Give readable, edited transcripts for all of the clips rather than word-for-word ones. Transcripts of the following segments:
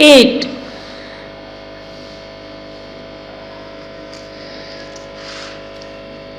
8।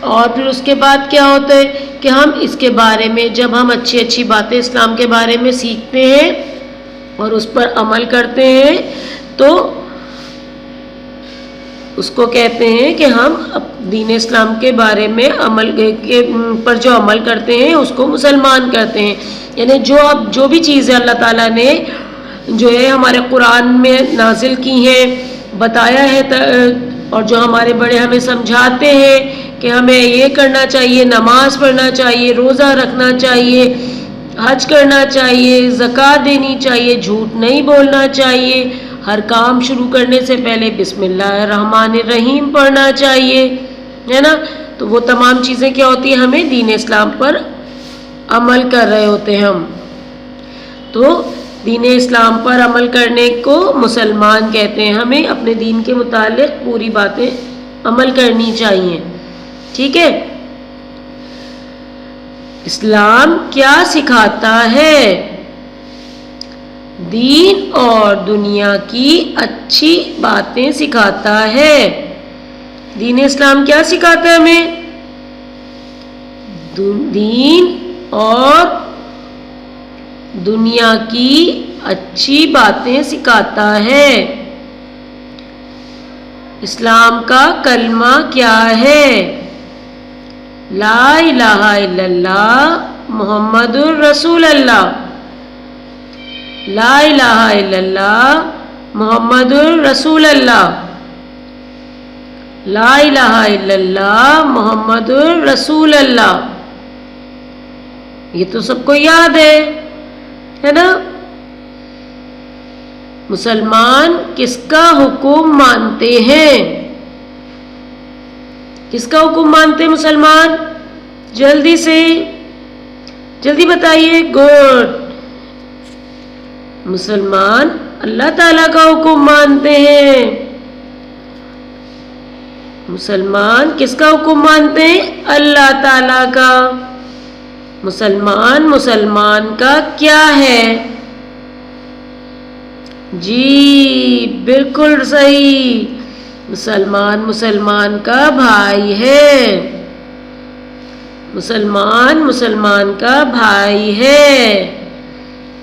اور پھر اس کے بعد کیا ہوتا ہے کہ ہم اس کے بارے میں جب ہم اچھی اچھی باتیں اسلام کے بارے میں سیکھتے ہیں اور اس پر عمل کرتے ہیں تو اس کو کہتے ہیں کہ ہم دین اسلام کے بارے میں عمل کے پر جو عمل کرتے ہیں اس کو مسلمان کرتے ہیں. یعنی جو بھی چیزیں اللہ تعالیٰ نے جو ہے ہمارے قرآن میں نازل کی ہیں، بتایا ہے، اور جو ہمارے بڑے ہمیں سمجھاتے ہیں کہ ہمیں یہ کرنا چاہیے، نماز پڑھنا چاہیے، روزہ رکھنا چاہیے، حج کرنا چاہیے، زکوٰۃ دینی چاہیے، جھوٹ نہیں بولنا چاہیے، ہر کام شروع کرنے سے پہلے بسم اللہ الرحمن الرحیم پڑھنا چاہیے، ہے نا. تو وہ تمام چیزیں کیا ہوتی ہیں، ہمیں دین اسلام پر عمل کر رہے ہوتے ہیں ہم. تو دین اسلام پر عمل کرنے کو مسلمان کہتے ہیں. ہمیں اپنے دین کے متعلق پوری باتیں عمل کرنی چاہیے. ٹھیک ہے. اسلام کیا سکھاتا ہے؟ دین اور دنیا کی اچھی باتیں سکھاتا ہے. دین اسلام کیا سکھاتا ہے ہمیں؟ دین اور دنیا کی اچھی باتیں سکھاتا ہے. اسلام کا کلمہ کیا ہے؟ لا الہ الا اللہ محمد الرسول اللہ. لا الہ الا اللہ محمد الرسول اللہ. لا الہ الا اللہ محمد الرسول اللہ. یہ تو سب کو یاد ہے نا. مسلمان کس کا حکم مانتے ہیں؟ کس کا حکم مانتے ہیں مسلمان؟ جلدی سے جلدی بتائیے. گڈ. مسلمان اللہ تعالیٰ کا حکم مانتے ہیں. مسلمان کس کا حکم مانتے ہیں؟ اللہ تعالیٰ کا. مسلمان کا کیا ہے؟ جی بالکل صحیح. مسلمان کا بھائی ہے. مسلمان کا بھائی ہے.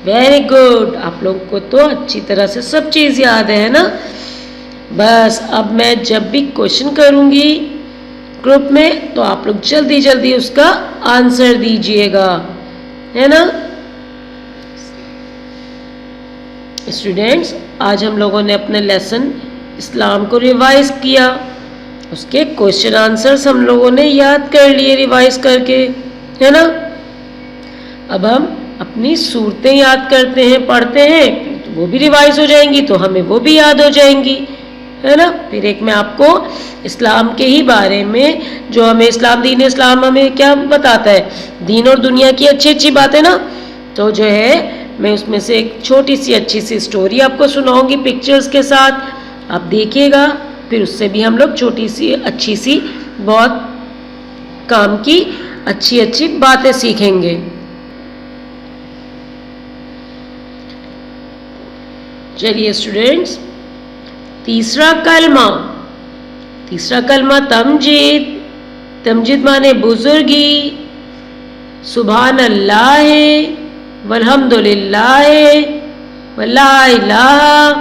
Very good. آپ لوگوں کو تو اچھی طرح سے سب چیز یاد ہے نا. بس اب میں جب بھی کوشچن کروں گی گروپ میں تو آپ لوگ جلدی جلدی اس کا آنسر دیجئے گا، ہے نا. اسٹوڈینٹس، آج ہم لوگوں نے اپنے لیسن اسلام کو ریوائز کیا. اس کے کوشچن آنسرز ہم لوگوں نے یاد کر لیے ریوائز کر کے، ہے نا. اب ہم اپنی صورتیں یاد کرتے ہیں، پڑھتے ہیں، وہ بھی ریوائز ہو جائیں گی تو ہمیں وہ بھی یاد ہو جائیں گی، ہے نا. پھر ایک میں آپ کو اسلام کے ہی بارے میں جو ہمیں دین اسلام ہمیں کیا بتاتا ہے، دین اور دنیا کی اچھی اچھی باتیں نا. تو جو ہے میں اس میں سے ایک چھوٹی سی اچھی سی سٹوری آپ کو سناؤں گی پکچرز کے ساتھ. آپ دیکھیے گا، پھر اس سے بھی ہم لوگ چھوٹی سی اچھی سی بہت کام کی اچھی اچھی باتیں سیکھیں گے. چلیے اسٹوڈینٹس، تیسرا کلمہ تمجید مانے بزرگی. سبحان اللہ والحمد للہ ولا الہ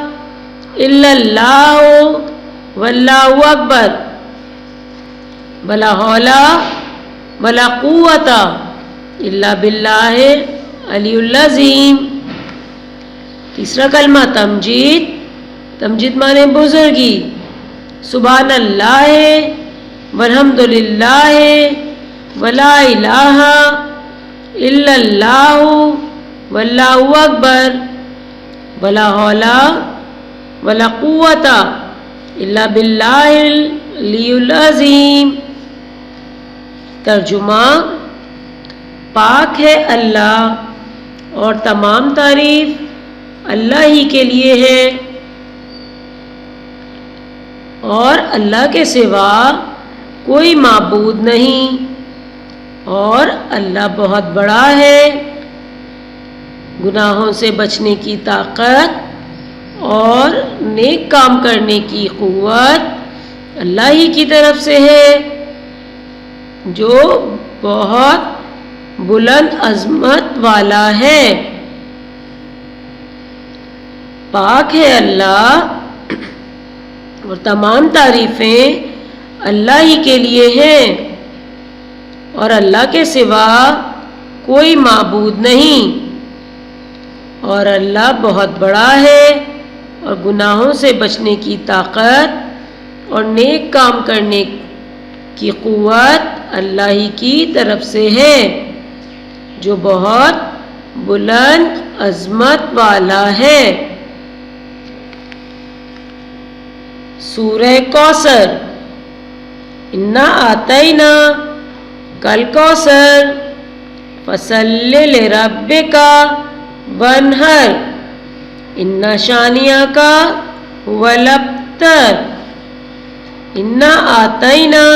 الا اللہ واللہ اکبر ولا حول ولا قوت الا باللہ العلی العظیم. تیسرا کلمہ تمجید مانے بزرگی. سبحان اللہ والحمد للہ ولا الہ الا اللہ واللہ اکبر ولا حول ولا قوت الا باللہ العلی العظیم. ترجمہ: پاک ہے اللہ اور تمام تعریف اللہ ہی کے لیے ہے، اور اللہ کے سوا کوئی معبود نہیں، اور اللہ بہت بڑا ہے. گناہوں سے بچنے کی طاقت اور نیک کام کرنے کی قوت اللہ ہی کی طرف سے ہے. جو بہت بلند عظمت والا ہے۔ پاک ہے اللہ اور تمام تعریفیں اللہ ہی کے لیے ہیں، اور اللہ کے سوا کوئی معبود نہیں، اور اللہ بہت بڑا ہے، اور گناہوں سے بچنے کی طاقت اور نیک کام کرنے کی قوت اللہ ہی کی طرف سے ہے، جو بہت بلند عظمت والا ہے۔ سورہ کوثر، انا آتینا کل کوثر فصلی لربک وانحر ان شانئک هو الابتر۔ انا آتینا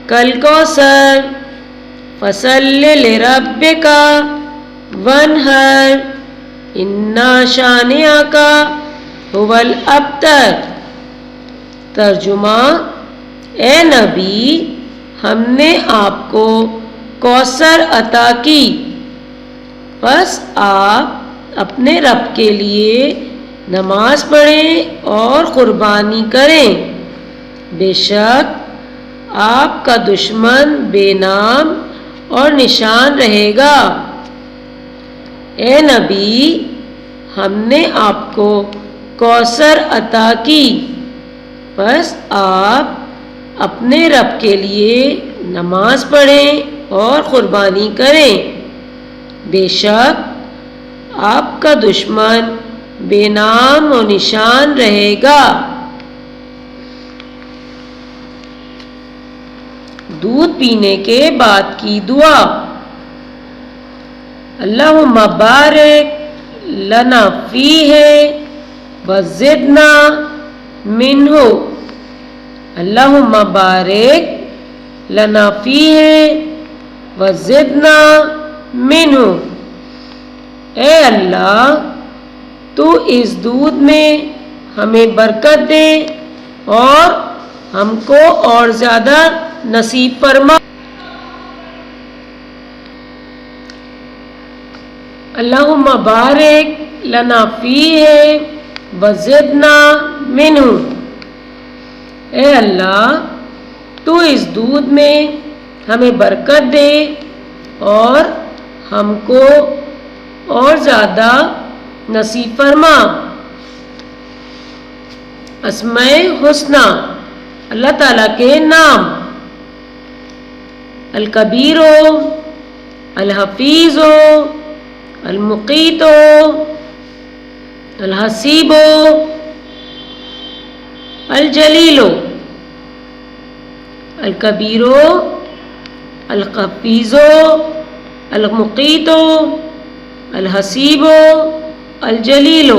کل کوثر فصلی لربک وانحر ان شانئک هو الابتر۔ ترجمہ: اے نبی، ہم نے آپ کو کوثر عطا کی، بس آپ اپنے رب کے لیے نماز پڑھیں اور قربانی کریں، بے شک آپ کا دشمن بے نام اور نشان رہے گا۔ اے نبی، ہم نے آپ کو کوثر عطا کی، بس آپ اپنے رب کے لیے نماز پڑھیں اور قربانی کریں، بے شک آپ کا دشمن بے نام و نشان رہے گا۔ دودھ پینے کے بعد کی دعا۔ اللہم بارک لنا فیہ وزدنا منہ۔ اللہم بارک لنا فیہ وزدنا منہ۔ اے اللہ، تو اس دودھ میں ہمیں برکت دے اور ہم کو اور زیادہ نصیب فرما۔ اللہم بارک لنا فیہ وزدنا منہ۔ اے اللہ، تو اس دودھ میں ہمیں برکت دے اور ہم کو اور زیادہ نصیب فرما۔ اسماء حسنی، اللہ تعالیٰ کے نام: الکبیر، الحفیظ، المقیت، الحسیب، الجلیل۔ الکبیر، الحفیظ، المقیت، الحسیب، الجلیل۔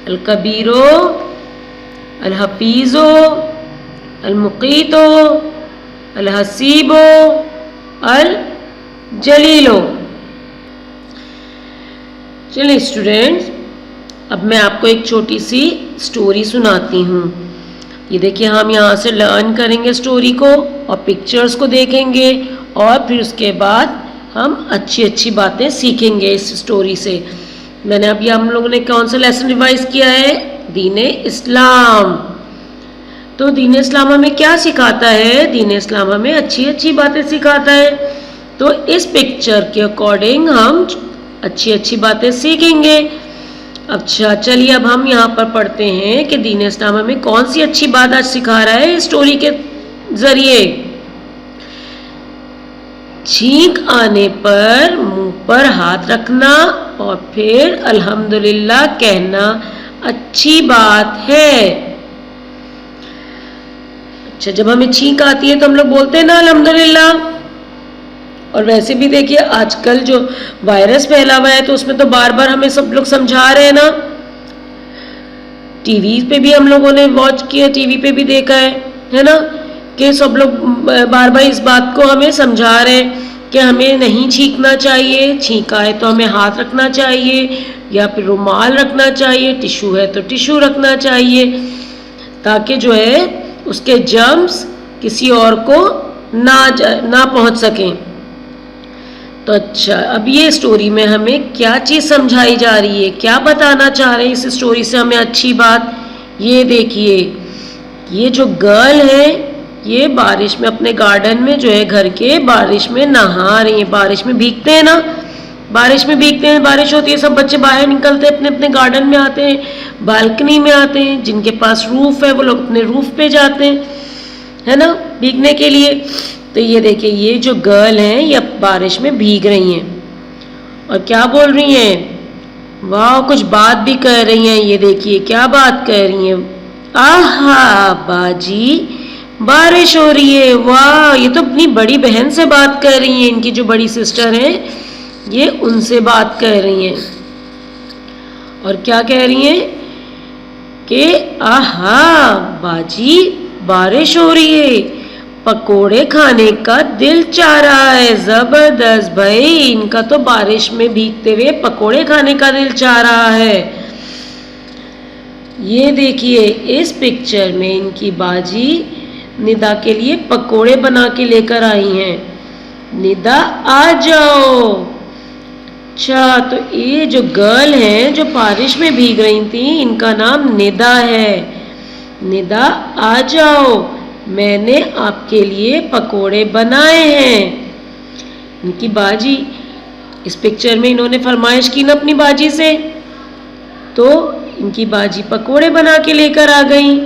الکبیر، الحفیظ، المقیت، الحسیب، الجلیل۔ چلیے اسٹوڈینٹس، اب میں آپ کو ایک چھوٹی سی سٹوری سناتی ہوں۔ یہ دیکھیے، ہم یہاں سے لرن کریں گے سٹوری کو اور پکچرز کو دیکھیں گے، اور پھر اس کے بعد ہم اچھی اچھی باتیں سیکھیں گے اس سٹوری سے۔ میں نے اب یہ ہم لوگوں نے کون سا لیسن ریوائز کیا ہے؟ دین اسلام۔ تو دین اسلام ہمیں کیا سکھاتا ہے؟ دین اسلام ہمیں اچھی اچھی باتیں سکھاتا ہے۔ تو اس پکچر کے اکارڈنگ ہم اچھی اچھی باتیں سیکھیں گے۔ اچھا چلیے، اب ہم یہاں پر پڑھتے ہیں کہ دین اسلام ہمیں کون سی اچھی بات آج سکھا رہا ہے اس سٹوری کے ذریعے۔ چھینک آنے پر منہ پر ہاتھ رکھنا اور پھر الحمدللہ کہنا اچھی بات ہے۔ اچھا، جب ہمیں چھینک آتی ہے تو ہم لوگ بولتے ہیں نا الحمدللہ۔ اور ویسے بھی دیکھیے، آج کل جو وائرس پھیلا ہوا ہے تو اس میں تو بار بار ہمیں سب لوگ سمجھا رہے ہیں نا۔ ٹی وی پہ بھی ہم لوگوں نے واچ کیا، ٹی وی پہ بھی دیکھا ہے نا، کہ سب لوگ بار بار اس بات کو ہمیں سمجھا رہے ہیں کہ ہمیں نہیں چھینکنا چاہیے، چھینک آئے تو ہمیں ہاتھ رکھنا چاہیے یا پھر رومال رکھنا چاہیے، ٹیشو ہے تو ٹیشو رکھنا چاہیے، تاکہ جو ہے اس کے جرمز کسی اور کو نہ پہنچ سکیں. تو اچھا، اب یہ اسٹوری میں ہمیں کیا چیز سمجھائی جا رہی ہے، کیا بتانا چاہ رہے ہیں اس اسٹوری سے ہمیں اچھی بات؟ یہ دیکھیے، یہ جو گرل ہے یہ بارش میں اپنے گارڈن میں جو ہے گھر کے بارش میں نہا رہی ہیں. بارش میں بھیگتے ہیں نا، بارش میں بھیگتے ہیں، بارش ہوتی ہے، سب بچے باہر نکلتے ہیں، اپنے اپنے گارڈن میں آتے ہیں، بالکنی میں آتے ہیں. جن کے پاس روف ہے وہ لوگ اپنے روف پہ جاتے ہیں، ہے نا، بھیگنے کے لیے. تو یہ دیکھیں، یہ جو گرل ہیں یہ بارش میں بھیگ رہی ہیں اور کیا بول رہی ہیں؟ واہ، کچھ بات بھی کہہ رہی ہیں. یہ دیکھیے کیا بات کہہ رہی ہیں. آہا باجی بارش ہو رہی ہے. واہ، یہ تو اپنی بڑی بہن سے بات کر رہی ہیں. ان کی جو بڑی سسٹر ہیں یہ ان سے بات کر رہی ہیں اور کیا کہہ رہی ہیں کہ آہا باجی بارش ہو رہی ہے، پکوڑے کھانے کا دل چاہ رہا ہے. زبردست بھائی، ان کا تو بارش میں بھیگتے ہوئے پکوڑے کھانے کا دل چاہ رہا ہے. یہ دیکھیے اس پکچر میں ان کی باجی ندا کے لیے پکوڑے بنا کے لے کر آئی ہیں. ندا آ جاؤ. اچھا، تو یہ جو گرل ہیں جو بارش میں بھیگ رہی تھیں ان کا نام ندا ہے. ندا آ جاؤ، میں نے آپ کے لیے پکوڑے بنائے ہیں. ان کی باجی اس پکچر میں انہوں نے فرمائش کی نا اپنی باجی سے، تو ان کی باجی پکوڑے بنا کے لے کر آ گئیں.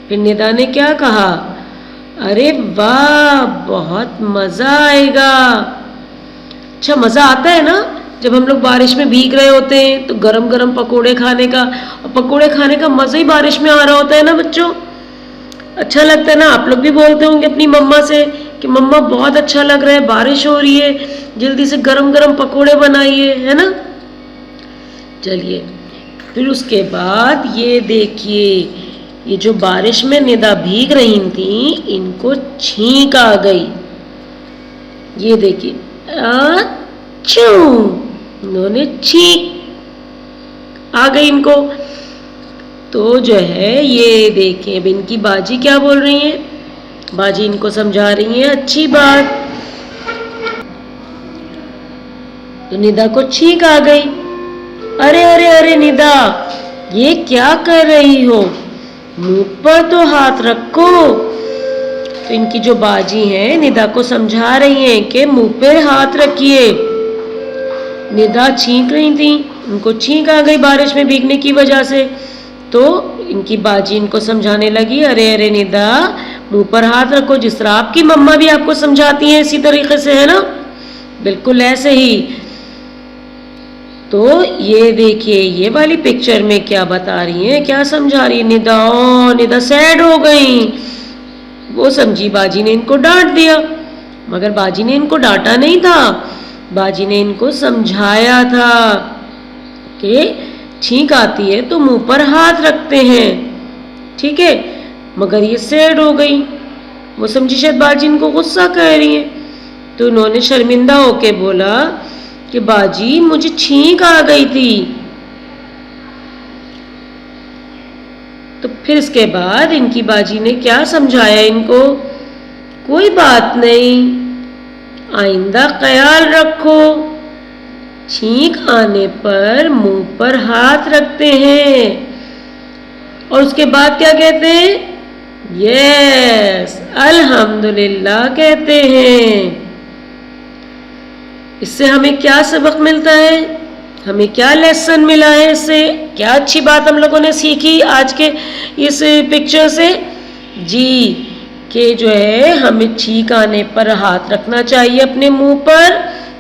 پھر ندا نے کیا کہا؟ ارے واہ، بہت مزہ آئے گا. اچھا، مزہ آتا ہے نا جب ہم لوگ بارش میں بھیگ رہے ہوتے ہیں تو گرم گرم پکوڑے کھانے کا، اور پکوڑے کھانے کا مزہ ہی بارش میں آ رہا ہوتا ہے نا بچوں. اچھا لگتا ہے نا. آپ لوگ بھی بولتے ہوں گے اپنی مما سے کہ مما بہت اچھا لگ رہا ہے، بارش ہو رہی ہے، جلدی سے گرم گرم پکوڑے بنائیے، ہے نا. چلیے، پھر اس کے بعد یہ دیکھیے، یہ جو بارش میں ندا بھیگ رہی تھیں ان کو چھینک آ گئی. یہ دیکھیے، انہوں نے چھینک آ گئی ان کو. تو جو ہے یہ دیکھیں اب ان کی باجی کیا بول رہی ہیں. باجی ان کو سمجھا رہی ہیں اچھی بات. تو ندا کو چھینک آ گئی. ارے ارے ارے ندا، یہ کیا کر رہی ہو، منہ پر تو ہاتھ رکھو. تو ان کی جو باجی ہیں ندا کو سمجھا رہی ہیں کہ منہ پہ ہاتھ رکھیے. ندا چھینک رہی تھیں، ان کو چھینک آ گئی بارش میں بھیگنے کی وجہ سے. تو ان کی باجی ان کو سمجھانے لگی، ارے ارے ندا، منہ پر ہاتھ رکھو، جس طرح آپ کی مما بھی آپ کو سمجھاتی ہیں اسی طریقے سے، ہے نا، بالکل ایسے ہی. تو یہ دیکھیے یہ والی پکچر میں کیا بتا رہی ہیں، کیا سمجھا رہی ہیں ندا. ندا سیڈ ہو گئی. وہ سمجھی باجی نے ان کو ڈانٹ دیا، مگر باجی نے ان کو ڈانٹا نہیں تھا، باجی نے ان کو سمجھایا تھا کہ چھینک آتی ہے تو منہ پر ہاتھ رکھتے ہیں، ٹھیک ہے. مگر یہ سیڈ ہو گئی. وہ سمجھی شاید باجی ان کو غصہ کر رہی ہیں، تو انہوں نے شرمندہ ہو کے بولا کہ باجی مجھے چھینک آ گئی تھی. تو پھر اس کے بعد ان کی باجی نے کیا سمجھایا ان کو، کوئی بات نہیں، آئندہ خیال رکھو، چھینک آنے پر منہ پر ہاتھ رکھتے ہیں. اور اس کے بعد کیا کہتے ہیں؟ یس، الحمدللہ کہتے ہیں. اس سے ہمیں کیا سبق ملتا ہے، ہمیں کیا لیسن ملا ہے، اس سے کیا اچھی بات ہم لوگوں نے سیکھی آج کے اس پکچر سے؟ جی، کہ جو ہے ہمیں چھینک آنے پر ہاتھ رکھنا چاہیے اپنے منہ پر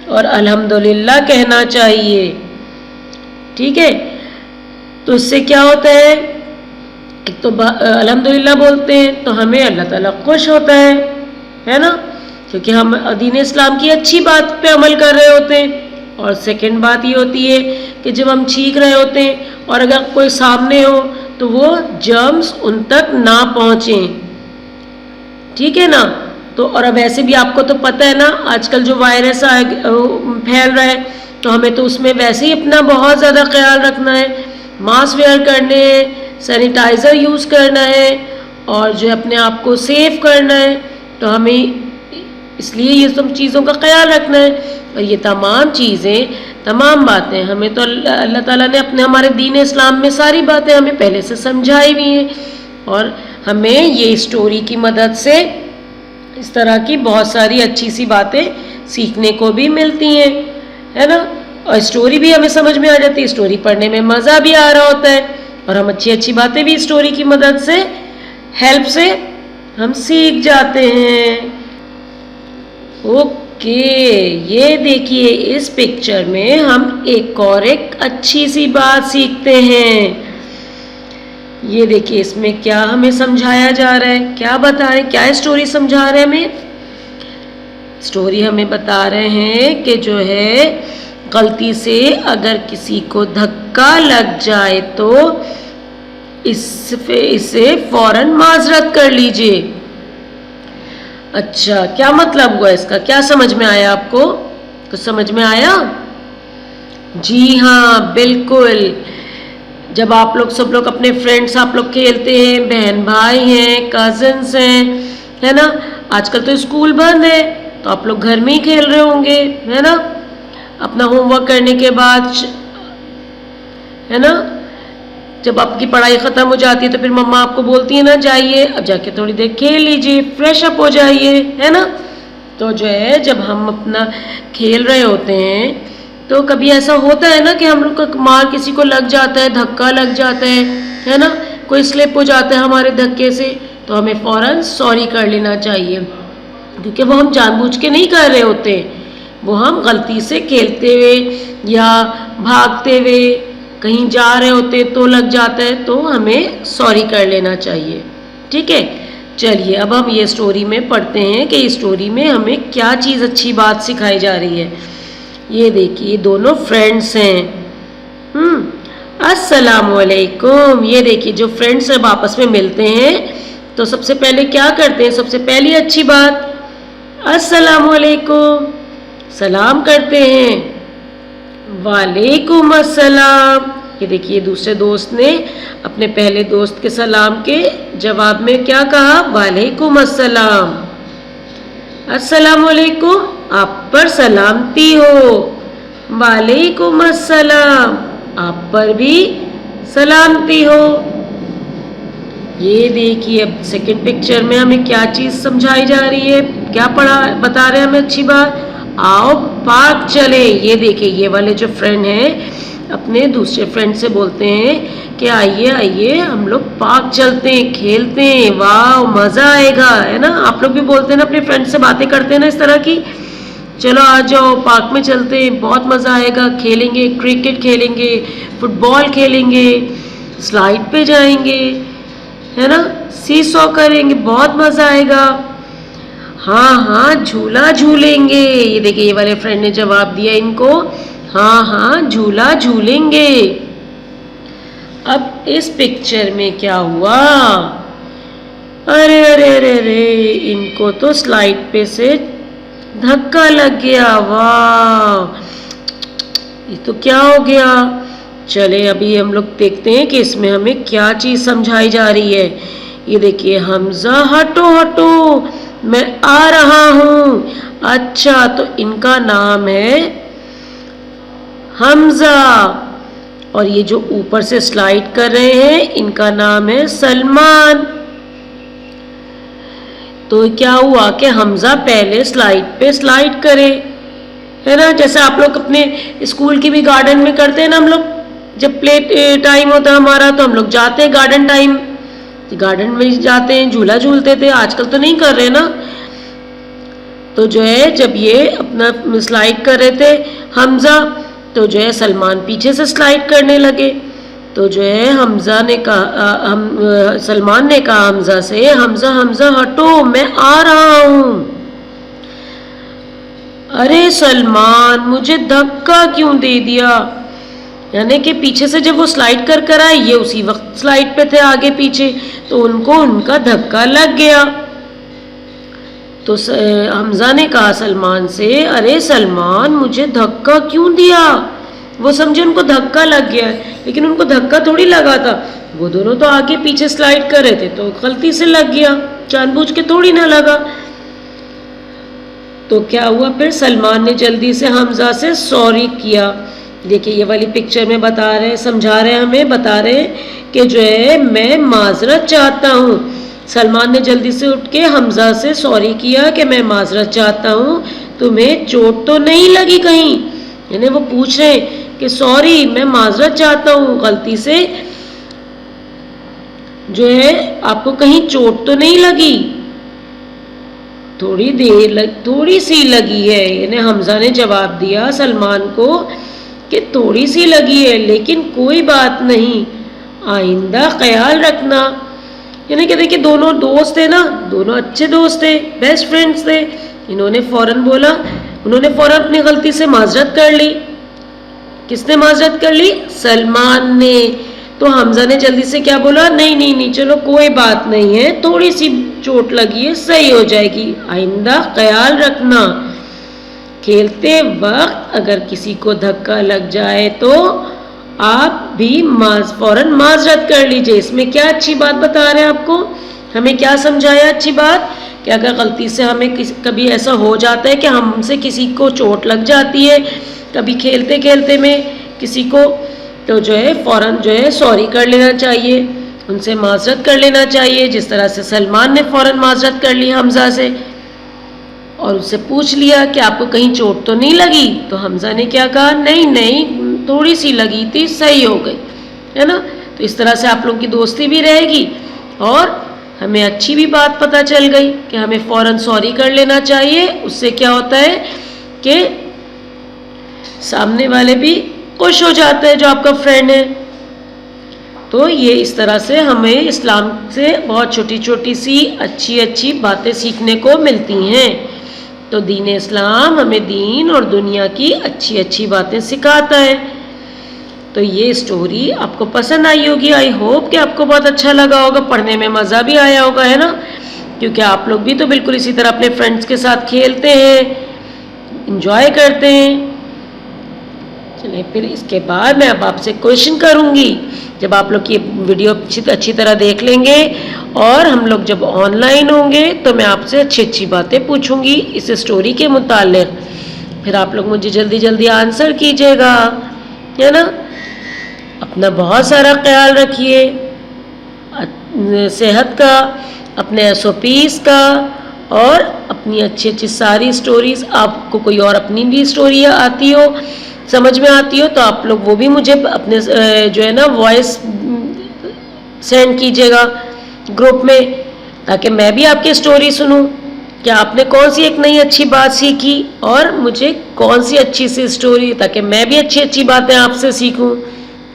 اور الحمدللہ کہنا چاہیے، ٹھیک ہے. تو اس سے کیا ہوتا ہے، ایک تو الحمدللہ بولتے ہیں تو ہمیں اللہ تعالیٰ خوش ہوتا ہے نا، کیونکہ ہم دین اسلام کی اچھی بات پہ عمل کر رہے ہوتے ہیں. اور سیکنڈ بات یہ ہوتی ہے کہ جب ہم چھینک رہے ہوتے ہیں اور اگر کوئی سامنے ہو تو وہ جرمز ان تک نہ پہنچیں، ٹھیک ہے نا. تو اور اب ایسے بھی آپ کو تو پتہ ہے نا آج کل جو وائرس پھیل رہا ہے، تو ہمیں تو اس میں ویسے ہی اپنا بہت زیادہ خیال رکھنا ہے، ماسک ویئر کرنے ہیں، سینیٹائزر یوز کرنا ہے، اور جو ہے اپنے آپ کو سیف کرنا ہے، تو ہمیں اس لیے یہ سب چیزوں کا خیال رکھنا ہے. اور یہ تمام چیزیں، تمام باتیں ہمیں تو اللہ تعالیٰ نے اپنے ہمارے دین اسلام میں ساری باتیں ہمیں پہلے سے سمجھائی ہوئی ہیں، اور ہمیں یہ اسٹوری کی مدد سے اس طرح کی بہت ساری اچھی سی باتیں سیکھنے کو بھی ملتی ہیں، ہے نا. اور اسٹوری بھی ہمیں سمجھ میں آ جاتی ہے، اسٹوری پڑھنے میں مزہ بھی آ رہا ہوتا ہے، اور ہم اچھی اچھی باتیں بھی اسٹوری کی مدد سے، ہیلپ سے ہم سیکھ جاتے ہیں. اوکے، یہ دیکھیے اس پکچر میں ہم ایک اور ایک اچھی سی بات سیکھتے ہیں. یہ دیکھیے اس میں کیا ہمیں سمجھایا جا رہا ہے، کیا بتا رہے ہیں، کیا اسٹوری سمجھا رہے ہیں ہمیں. اسٹوری ہمیں بتا رہے ہیں کہ جو ہے غلطی سے اگر کسی کو دھکا لگ جائے تو اسے فوراً معذرت کر لیجئے. اچھا، کیا مطلب ہوا اس کا، کیا سمجھ میں آیا آپ کو، کچھ سمجھ میں آیا؟ جی ہاں بالکل. جب آپ لوگ سب لوگ اپنے فرینڈس آپ لوگ کھیلتے ہیں، بہن بھائی ہیں، کزنس ہیں، ہے نا. آج کل تو اسکول بند ہے تو آپ لوگ گھر میں ہی کھیل رہے ہوں گے، ہے نا. اپنا ہوم ورک کرنے کے بعد، ہے نا، جب آپ کی پڑھائی ختم ہو جاتی ہے تو پھر مما آپ کو بولتی ہے نا جائیے اب جا کے تھوڑی دیر کھیل لیجیے، فریش اپ ہو جائیے، ہے نا. تو جو ہے جب ہم اپنا کھیل رہے ہوتے ہیں تو کبھی ایسا ہوتا ہے نا کہ ہم لوگ کا مار کسی کو لگ جاتا ہے، دھکا لگ جاتا ہے نا، کوئی سلپ ہو جاتا ہے ہمارے دھکے سے، تو ہمیں فوراً سوری کر لینا چاہیے، کیونکہ وہ ہم جان بوجھ کے نہیں کر رہے ہوتے، وہ ہم غلطی سے کھیلتے ہوئے یا بھاگتے ہوئے کہیں جا رہے ہوتے تو لگ جاتا ہے، تو ہمیں سوری کر لینا چاہیے. ٹھیک ہے، چلیے اب ہم یہ اسٹوری میں پڑھتے ہیں کہ اس اسٹوری میں ہمیں کیا چیز اچھی بات سکھائی جا رہی ہے. یہ دیکھیے دونوں فرینڈس ہیں. السلام علیکم. یہ دیکھیے جو فرینڈس جب آپس میں ملتے ہیں تو سب سے پہلے کیا کرتے ہیں، سب سے پہلی اچھی بات السلام علیکم، سلام کرتے ہیں. وعلیکم السلام. یہ دیکھیے دوسرے دوست نے اپنے پہلے دوست کے سلام کے جواب میں کیا کہا، وعلیکم السلام. السلام علیکم، آپ پر سلامتی ہو. وعلیکم السلام، آپ پر بھی سلامتی ہو. یہ دیکھیے اب سیکنڈ پکچر میں ہمیں کیا چیز سمجھائی جا رہی ہے، کیا بتا رہے ہیں ہمیں اچھی بات، آؤ پارک چلے. یہ دیکھیں یہ والے جو فرینڈ ہیں اپنے دوسرے فرینڈ سے بولتے ہیں کہ آئیے آئیے ہم لوگ پارک چلتے ہیں، کھیلتے ہیں، واو مزہ آئے گا، ہے نا. آپ لوگ بھی بولتے ہیں نا اپنے فرینڈ سے، باتیں کرتے ہیں نا اس طرح کی، چلو آ جاؤ پارک میں چلتے ہیں، بہت مزہ آئے گا، کھیلیں گے، کرکٹ کھیلیں گے، فٹ بال کھیلیں گے، سلائڈ پہ جائیں گے، ہے نا، سی سو کریں گے، بہت مزہ آئے گا. ہاں ہاں جھولا جھولیں گے. یہ دیکھیں یہ والے فرینڈ نے جواب دیا ان کو، ہاں ہاں جھولا جھولیں گے. اب اس پکچر میں کیا ہوا، ارے ارے ارے ارے ان کو تو سلائڈ پہ سے دھکا لگ گیا. واہ یہ تو کیا ہو گیا. چلے ابھی ہم لوگ دیکھتے ہیں کہ اس میں ہمیں کیا چیز سمجھائی جا رہی ہے. یہ دیکھیے حمزہ ہٹو ہٹو میں آ رہا ہوں. اچھا تو ان کا نام ہے حمزہ، اور یہ جو اوپر سے سلائڈ کر رہے ہیں ان کا نام ہے سلمان. تو کیا ہوا کہ حمزہ پہلے سلائڈ پہ سلائڈ کرے، ہے نا، جیسے آپ لوگ اپنے اسکول کی بھی گارڈن میں کرتے ہیں نا، ہم لوگ جب پلے ٹائم ہوتا ہے ہمارا تو ہم لوگ جاتے ہیں گارڈن ٹائم، گارڈن میں جاتے ہیں، جھولا جھولتے تھے، آج کل تو نہیں کر رہے نا. تو جو ہے جب یہ اپنا سلائڈ کر رہے تھے حمزہ تو جو ہے سلمان پیچھے سے سلائڈ کرنے لگے. تو جو ہے حمزہ نے کہا، سلمان نے کہا حمزہ سے، حمزہ حمزہ ہٹو میں آ رہا ہوں. ارے سلمان مجھے دھکا کیوں دے دیا، یعنی کہ پیچھے سے جب وہ سلائڈ کر آئے، یہ اسی وقت سلائڈ پہ تھے آگے پیچھے، تو ان کو ان کا دھکا لگ گیا. تو حمزہ نے کہا سلمان سے، ارے سلمان مجھے دھکا کیوں دیا، وہ سمجھے ان کو دھکا لگ گیا ہے، لیکن ان کو دھکا تھوڑی لگا تھا، وہ دونوں تو آگے پیچھے سلائڈ کر رہے تھے، تو غلطی سے لگ گیا، جان بوجھ کے تھوڑی نہ لگا۔ تو کیا ہوا پھر؟ سلمان نے جلدی سے حمزہ سے سوری کیا۔ دیکھیے یہ والی پکچر میں بتا رہے، سمجھا رہے ہمیں، بتا رہے کہ جو ہے میں معذرت چاہتا ہوں۔ سلمان نے جلدی سے اٹھ کے حمزہ سے سوری کیا کہ میں معذرت چاہتا ہوں، تمہیں چوٹ تو نہیں لگی کہیں؟ یعنی وہ پوچھ رہے کہ سوری، میں معذرت چاہتا ہوں، غلطی سے جو ہے آپ کو کہیں چوٹ تو نہیں لگی؟ تھوڑی سی لگی ہے، یعنی حمزہ نے جواب دیا سلمان کو کہ تھوڑی سی لگی ہے، لیکن کوئی بات نہیں، آئندہ خیال رکھنا۔ یعنی کہ دیکھیں دونوں دوست تھے نا، دونوں اچھے دوست تھے، بیسٹ فرینڈز تھے، انہوں نے فوراً بولا، انہوں نے فوراً اپنی غلطی سے معذرت کر لی۔ کس نے معذرت کر لی؟ سلمان نے۔ تو حمزہ نے جلدی سے کیا بولا؟ نہیں چلو کوئی بات نہیں ہے، تھوڑی سی چوٹ لگی ہے، صحیح ہو جائے گی، آئندہ خیال رکھنا۔ کھیلتے وقت اگر کسی کو دھکا لگ جائے تو آپ بھی فوراً معذرت کر لیجئے۔ اس میں کیا اچھی بات بتا رہے ہیں آپ کو؟ ہمیں کیا سمجھایا اچھی بات؟ کہ اگر غلطی سے ہمیں کبھی ایسا ہو جاتا ہے کہ ہم سے کسی کو چوٹ لگ جاتی ہے، کبھی کھیلتے کھیلتے میں کسی کو، تو جو ہے فوراً جو ہے سوری کر لینا چاہیے، ان سے معذرت کر لینا چاہیے، جس طرح سے سلمان نے فوراً معذرت کر لی حمزہ سے اور اس سے پوچھ لیا کہ آپ کو کہیں چوٹ تو نہیں لگی؟ تو حمزہ نے کیا کہا؟ نہیں تھوڑی سی لگی تھی، صحیح ہو گئی، ہے نا؟ تو اس طرح سے آپ لوگوں کی دوستی بھی رہے گی اور ہمیں اچھی بھی بات پتہ چل گئی کہ ہمیں فوراً سوری کر لینا چاہیے۔ اس سے کیا ہوتا ہے کہ سامنے والے بھی خوش ہو جاتے ہیں جو آپ کا فرینڈ ہے۔ تو یہ اس طرح سے ہمیں اسلام سے بہت چھوٹی چھوٹی سی اچھی باتیں سیکھنے کو ملتی ہیں۔ تو دین اسلام ہمیں دین اور دنیا کی اچھی باتیں سکھاتا ہے۔ تو یہ سٹوری آپ کو پسند آئی ہوگی، آئی ہوپ کہ آپ کو بہت اچھا لگا ہوگا، پڑھنے میں مزہ بھی آیا ہوگا، ہے نا؟ کیونکہ آپ لوگ بھی تو بالکل اسی طرح اپنے فرینڈز کے ساتھ کھیلتے ہیں، انجوائے کرتے ہیں۔ چلیں پھر اس کے بعد میں اب آپ سے کویشچن کروں گی، جب آپ لوگ یہ ویڈیو اچھی طرح دیکھ لیں گے اور ہم لوگ جب آن لائن ہوں گے تو میں آپ سے اچھی باتیں پوچھوں گی اس سٹوری کے متعلق، پھر آپ لوگ مجھے جلدی آنسر کیجیے گا، ہے نا؟ اپنا بہت سارا خیال رکھیے، صحت کا، اپنے SOPs کا، اور اپنی اچھی ساری سٹوریز، آپ کو کوئی اور اپنی بھی سٹوری آتی ہو، سمجھ میں آتی ہو، تو آپ لوگ وہ بھی مجھے اپنے جو ہے نا وائس سینڈ کیجیے گا گروپ میں، تاکہ میں بھی آپ کی سٹوری سنوں کہ آپ نے کون سی ایک نئی اچھی بات سیکھی اور مجھے کون سی اچھی سی سٹوری، تاکہ میں بھی اچھی باتیں آپ سے سیکھوں۔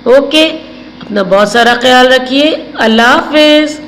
اوکے، اپنا بہت سارا خیال رکھیے، اللہ حافظ۔